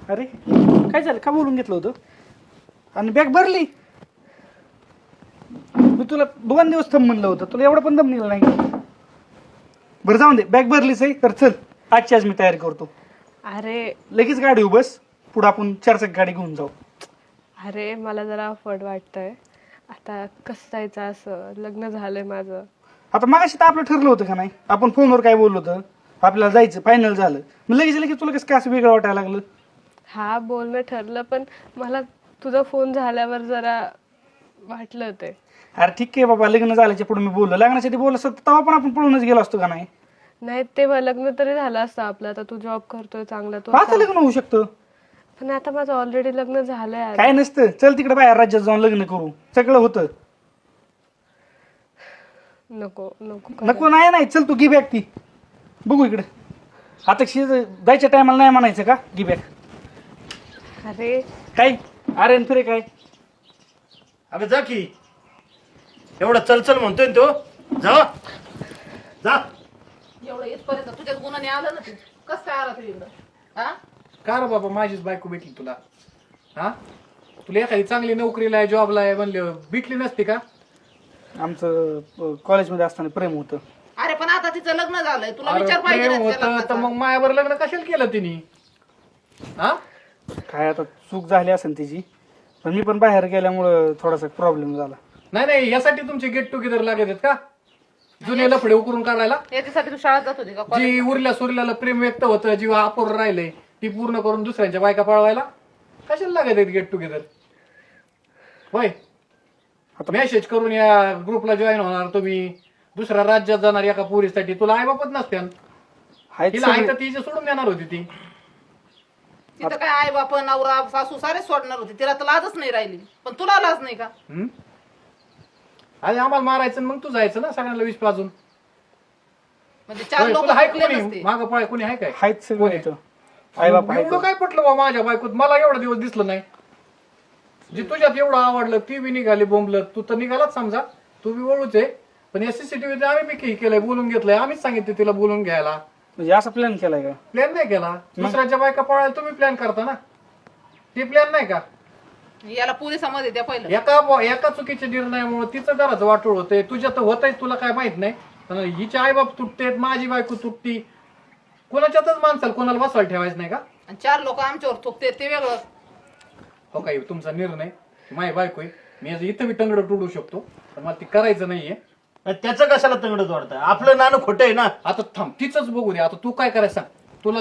अरे काय झालं, का बोलून घेतलं होतं आणि बॅग भरली? मी तुला 2 दिवस थांब म्हणलं होतं, तुला एवढं पण दम निघाला नाही. बरं जाऊन दे, बॅग भरलीच आहे तर चल आजची आज मी तयारी करतो. अरे लगेच गाडी बस, पुढे आपण 4 चाकी गाडी घेऊन जाऊ. अरे मला जरा अफवड वाटतंय. आता कसं जायचं, असं लग्न झालंय माझं. आता मागाशी तर आपलं ठरलं होतं का नाही, आपण फोनवर काय बोललो होतं, आपल्याला जायचं फायनल झालं, मग लगेच लगेच तुला कसं काय असं वेगळं वाटायला लागलं? हा बोलणं ठरलं, पण मला तुझा फोन झाल्यावर जरा वाटलं ते. अरे ठीक आहे बाबा, लग्न झाल्याच्या पुढे मी बोललो, लग्नाच्या आधी बोललो असतं तेव्हा पण आपण पळूनच गेलो असतो का नाही? नाही तेव्हा लग्न तरी झालं असतं आपलं. आता तू जॉब करतोय चांगला तो. आता लग्न होऊ शकतं. पण आता माझं ऑलरेडी लग्न झालंय यार. काय नसतं, चल तिकडे बाहेर राज्यात जाऊन लग्न करू, सगळं होतं. नको नको नको नाही नाही, चल तू घे बॅग ती, बघू इकडे. आता जायच्या टायमाला नाही म्हणायचं का घे बॅग? अरे काय अरे फिरे काय? अबे जा की, एवढं चल म्हणतोय ना तो, जा जा. एवढं इथपर्यंत तुझ्याच गुन्हाने आलं ना तू, कस काय आला तू इकडं? हा का रे बाबा, माझीच बायको भेटली तुला? हा, तुला एखादी चांगली नोकरीला आहे, जॉबला आहे म्हणले भेटली नसती का? आमचं कॉलेजमध्ये असताना प्रेम होतं. अरे पण आता तिचं लग्न झालंय, तुला अरे विचार पाहिजे प्रेम ना त्या होतं तर लग्नाचा. मग मायावर लग्न कशाला केलं तिने? हा, काय आता चूक झाली असेल तिची, पण मी पण बाहेर गेल्यामुळं थोडासा प्रॉब्लेम झाला. नाही नाही, यासाठी तुमचे गेट टुगेदर लागत आहेत का? जुने लफडे उकरून काढायला? याच्यासाठी तू शाळेत जात होती का? जी उरल्या सुरल्याला प्रेम व्यक्त होतं, जीव अपूर्ण राहिले, ती पूर्ण करून दुसऱ्यांच्या बायका पळवायला कशाला लागत आहेत गेट टुगेदर? होय, मेसेज करून या ग्रुपला जॉईन होणार तुम्ही, दुसऱ्या राज्यात जाणार एका पोरीसाठी, तुला आई बापच नसते. हायच तिला सगळे. आई तर तिचे सोडून देणार होती ती. तिथं काय आई बाप नवरा सासू सारे सोडणार होते, तिला तर लाजच नाही राहिली. पण तुला लाज नाही का? हम्म? आधी आम्हाला मारायचं आणि मग तू जायचं ना सगळ्यांना विष पाजून. म्हणजे 4 होय, लोक तुला हाय चुकले कोणी नसते. माग पाय कोणी आहे काय? हायच सगळं इथं. आई बाप आहेत. एवढं काय पटलं बा माझ्या बायकोत, मला एवढा दिवस दिसलं नाही. जे तुझ्यात एवढं आवडलं ती बी निघाली बोंबलत, तू तर निघालाच समजा, तू बी ओळूच आहे. पण या सीसीटीव्ही आम्ही बी केलंय, बोलून घेतलंय, आम्हीच सांगितलं तिला बोलून घ्यायला. म्हणजे असा प्लॅन केलाय का? प्लॅन नाही केला, दुसऱ्याच्या बायका पळायला तुम्ही प्लॅन करता ना, ते प्लॅन नाही का? याला पोलिसांमध्ये द्या पहिलं. एका चुकीच्या निर्णयामुळे तिचं घराचं वाटोळ होतंय, तुझ्या तर होतंय, तुला काय माहित नाही. पण हिचे आईबाप तुटतेत, माझी बायको तुटती, कोणाच्यातच माणसाला कोणाला बसवायला ठेवायचं नाही का? आणि 4 लोक आमच्यावर थुकते ते वेगळं. हो काय, तुमचा निर्णय, माझी बायको आहे, मी आज इथं बी टंगड तोडू शकतो, पण मला ती करायचं नाहीये. त्याचं कशाला तंगडत वाटतं? आपलं नाणं खोटं आहे ना. आता थांब, तिचंच बघू दे. आता तू काय करायचं सांग?